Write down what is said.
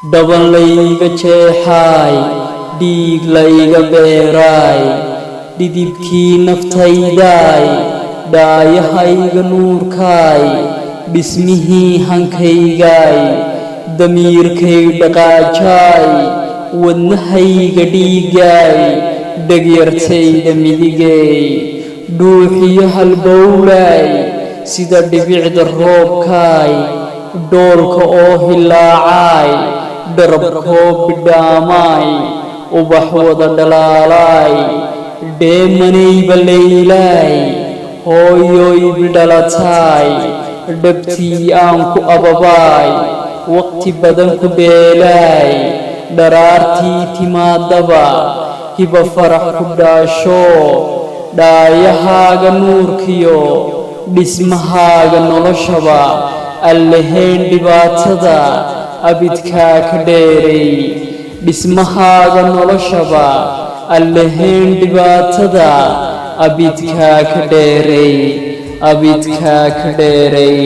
dhaban layga jeexaay dhiig layga beeraay dhidibkii naftaydaay dhaayahayga nuurkaay dhismihii hankaygaay damiirkay dhaqaajaay wadnahayga dhiigaay dhagyartayda midigay dhuuxiyo halbowlaay sida dhibicda roobkaay dhoolka oo hilaacaay dharabkoo bidhaamaay ubax wada dhalaalaay dheemanayba laylaay hooyoy bidhalataay dhabtii aan ku ababaay waqti badan ku beelaay dharaartii timaadaba hiba farax ku dhaasho dhaayahaaga nuurkiyo dhismahaaga noloshaba allahayn dhibaatada abidkaa ka dheeray dhismahaaga noloshaba allahayn dhibaatada abidkaa ka dheeray abidkaa ka dheeray